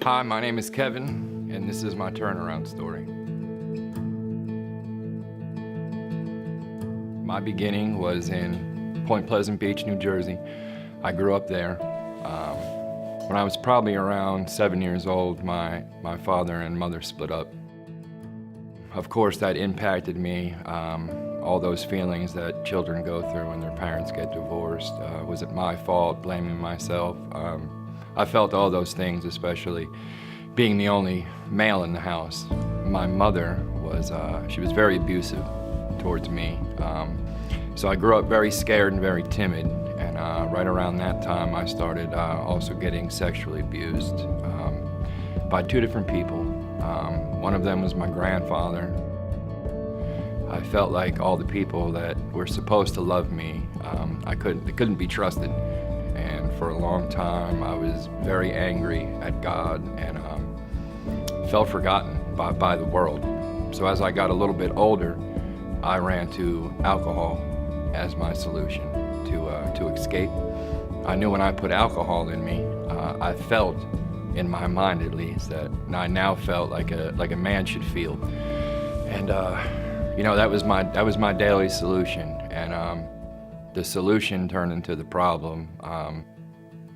Hi, my name is Kevin, and this is my turnaround story. My beginning was in Point Pleasant Beach, New Jersey. I grew up there. When I was probably around 7 years old, my father and mother split up. Of course, that impacted me. All those feelings that children go through when their parents get divorced. Was it my fault? Blaming myself. I felt all those things, especially being the only male in the house. My mother she was very abusive towards me. So I grew up very scared and very timid. And right around that time, I started also getting sexually abused by two different people. One of them was my grandfather. I felt like all the people that were supposed to love me, they couldn't be trusted. And for a long time, I was very angry at God and felt forgotten by the world. So as I got a little bit older, I ran to alcohol as my solution to escape. I knew when I put alcohol in me, I felt, in my mind at least, that I now felt like a man should feel. And that was my daily solution. And the solution turned into the problem.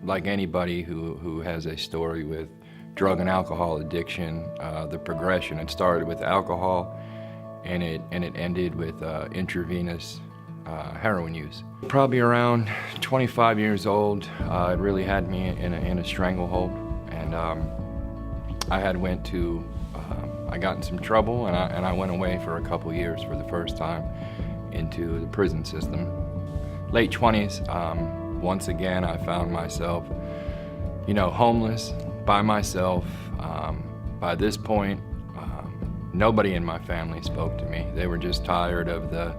Like anybody who has a story with drug and alcohol addiction, the progression, it started with alcohol and it ended with intravenous heroin use. Probably around 25 years old, it really had me in a stranglehold. And I got in some trouble, and I went away for a couple years for the first time into the prison system. Late 20s, once again, I found myself, homeless, by myself. By this point, nobody in my family spoke to me. They were just tired of the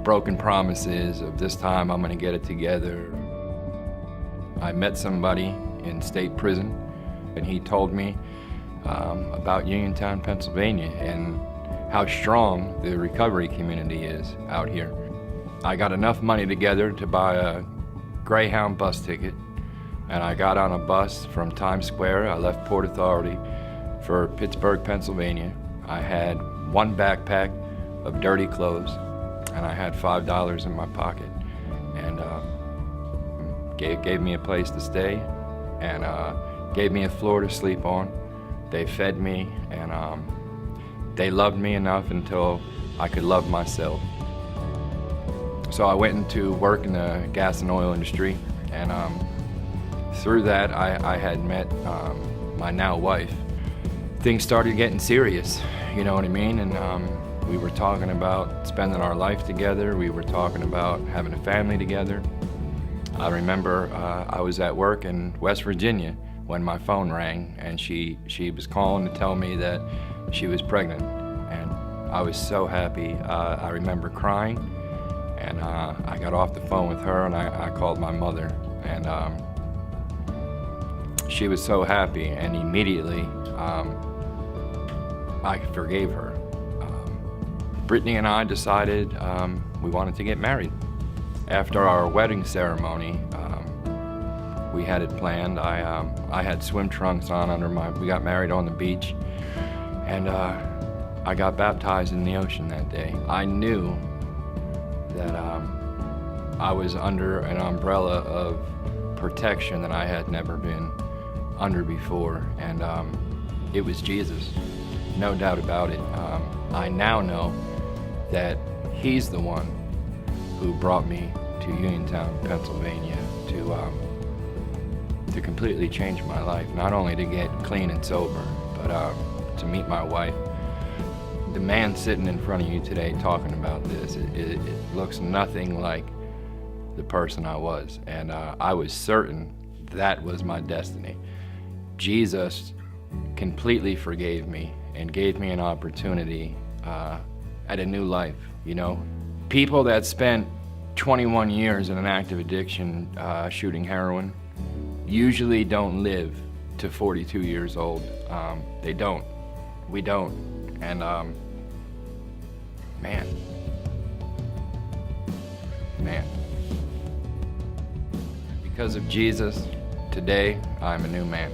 broken promises of this time I'm gonna get it together. I met somebody in state prison, and he told me about Uniontown, Pennsylvania, and how strong the recovery community is out here. I got enough money together to buy a Greyhound bus ticket, and I got on a bus from Times Square. I left Port Authority for Pittsburgh, Pennsylvania. I had one backpack of dirty clothes, and I had $5 in my pocket, and gave me a place to stay, and gave me a floor to sleep on. They fed me, and they loved me enough until I could love myself. So I went into work in the gas and oil industry, and through that I had met my now wife. Things started getting serious, you know what I mean? And we were talking about spending our life together. We were talking about having a family together. I remember I was at work in West Virginia when my phone rang, and she was calling to tell me that she was pregnant. And I was so happy. I remember crying, and I got off the phone with her, and I called my mother, and she was so happy, and immediately I forgave her. Brittany and I decided we wanted to get married. After our wedding ceremony, we had it planned. I had swim trunks on we got married on the beach, and I got baptized in the ocean that day. I knew that I was under an umbrella of protection that I had never been under before, and it was Jesus, no doubt about it. I now know that He's the one who brought me to Uniontown, Pennsylvania, to completely change my life. Not only to get clean and sober, but to meet my wife. The man sitting in front of you today talking about this, it looks nothing like the person I was, and I was certain that was my destiny. Jesus completely forgave me and gave me an opportunity at a new life, People that spent 21 years in an active addiction shooting heroin usually don't live to 42 years old. They don't. We don't. And man. Because of Jesus, today I'm a new man.